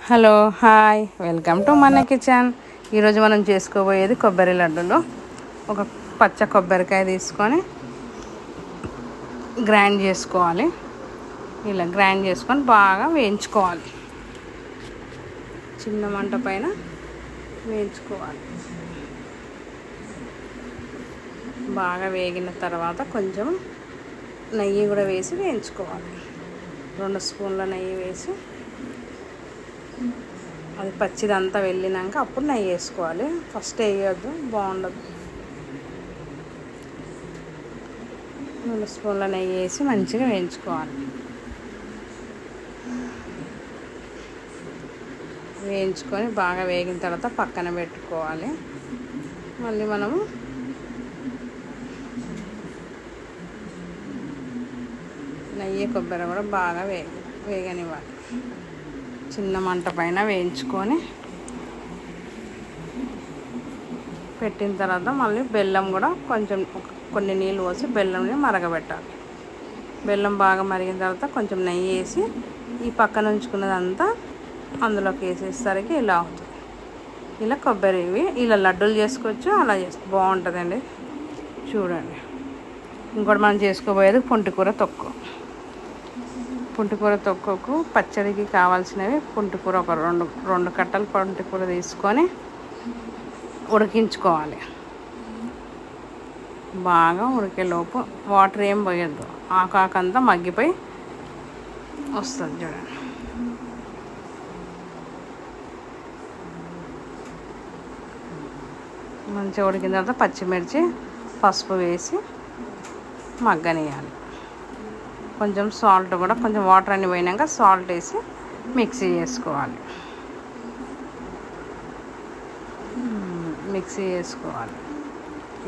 Hello hi welcome to మన kitchen. ఈరోజు మనం చేసుకోబోయేది కొబ్బరి లడ్డూలు. ఒక పచ్చ కొబ్బరికాయ తీసుకొని గ్రైండ్ చేసుకోవాలి. ఇలా గ్రైండ్ చేసుకొని బాగా వేయించుకోవాలి. చిన్న మంట పైన వేయించుకోవాలి. బాగా వేగిన తర్వాత కొంచెం నెయ్యి కూడా వేసి వేయించుకోవాలి. 2 స్పూన్ల నెయ్యి వేసి అది పచ్చిదంతా వెళ్ళినాక అప్పుడు నెయ్యి వేసుకోవాలి. ఫస్ట్ వేయొద్దు, బాగుండదు. 2 స్పూన్ల నెయ్యి వేసి మంచిగా వేయించుకోవాలి. వేయించుకొని బాగా వేగిన తర్వాత పక్కన పెట్టుకోవాలి. మళ్ళీ మనము నెయ్యి కొబ్బరి కూడా బాగా వేగనివ్వాలి. చిన్న మంట పైన వేయించుకొని పెట్టిన తర్వాత మళ్ళీ బెల్లం కూడా కొన్ని నీళ్ళు పోసి బెల్లంని మరగబెట్టాలి. బెల్లం బాగా మరిగిన తర్వాత కొంచెం నెయ్యి వేసి ఈ పక్కన ఉంచుకున్నదంతా అందులోకి వేసేసరికి ఇలా అవుతుంది. ఇలా కొబ్బరివి ఇలా లడ్డూలు చేసుకోవచ్చు, అలా బాగుంటుందండి. చూడండి. ఇంకోటి మనం చేసుకోబోయేది పుంటికూర తొక్కు. పుంటికూర తొక్కుకు పచ్చడికి కావాల్సినవి పుంటికూర ఒక రెండు కట్టలు పుంటికూర తీసుకొని ఉడికించుకోవాలి. బాగా ఉడికేలోపు వాటర్ ఏం పోయొద్దు, ఆకాకంతా మగ్గిపోయి వస్తుంది. చూడండి. మంచిగా ఉడికిన తర్వాత పచ్చిమిర్చి పసుపు వేసి మగ్గనియాలి. కొంచెం సాల్ట్ కూడా కొంచెం వాటర్ అన్ని పోయినాక సాల్ట్ వేసి మిక్సీ చేసుకోవాలి.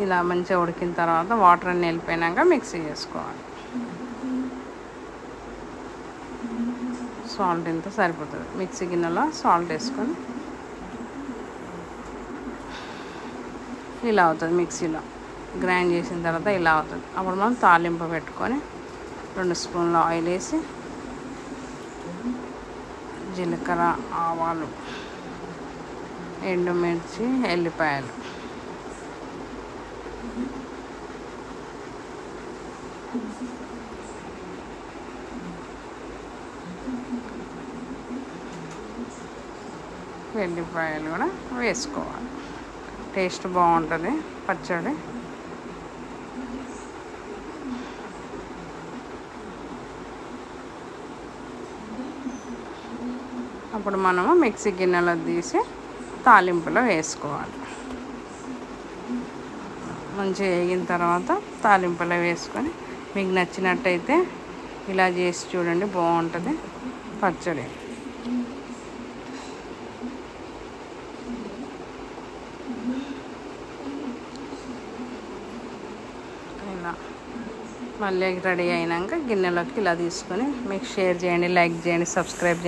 ఇలా మంచిగా ఉడికిన తర్వాత వాటర్ అన్ని వెళ్ళిపోయినాక మిక్సీ చేసుకోవాలి. సాల్ట్ ఇంత సరిపోతుంది. మిక్సీ గిన్నెలో సాల్ట్ వేసుకొని ఇలా అవుతుంది. మిక్సీలో గ్రైండ్ చేసిన తర్వాత ఇలా అవుతుంది. అప్పుడు మనం తాలింపు పెట్టుకొని 2 స్పూన్ల ఆయిల్ వేసి జీలకర్ర, ఆవాలు, ఎండుమిర్చి, ఎల్లిపాయలు కూడా వేసుకోవాలి. టేస్ట్ బాగుంటుంది పచ్చడి. అప్పుడు మనము మిక్సీ గిన్నెలో తీసి తాలింపులో వేసుకోవాలి. మంచిగా వేగిన తర్వాత తాలింపులో వేసుకొని మీకు నచ్చినట్టయితే ఇలా చేసి చూడండి, బాగుంటుంది పచ్చడి. ఇలా మళ్ళీ రెడీ అయినాక గిన్నెలోకి ఇలా తీసుకొని మీకు షేర్ చేయండి, లైక్ చేయండి, సబ్స్క్రైబ్ చేయండి.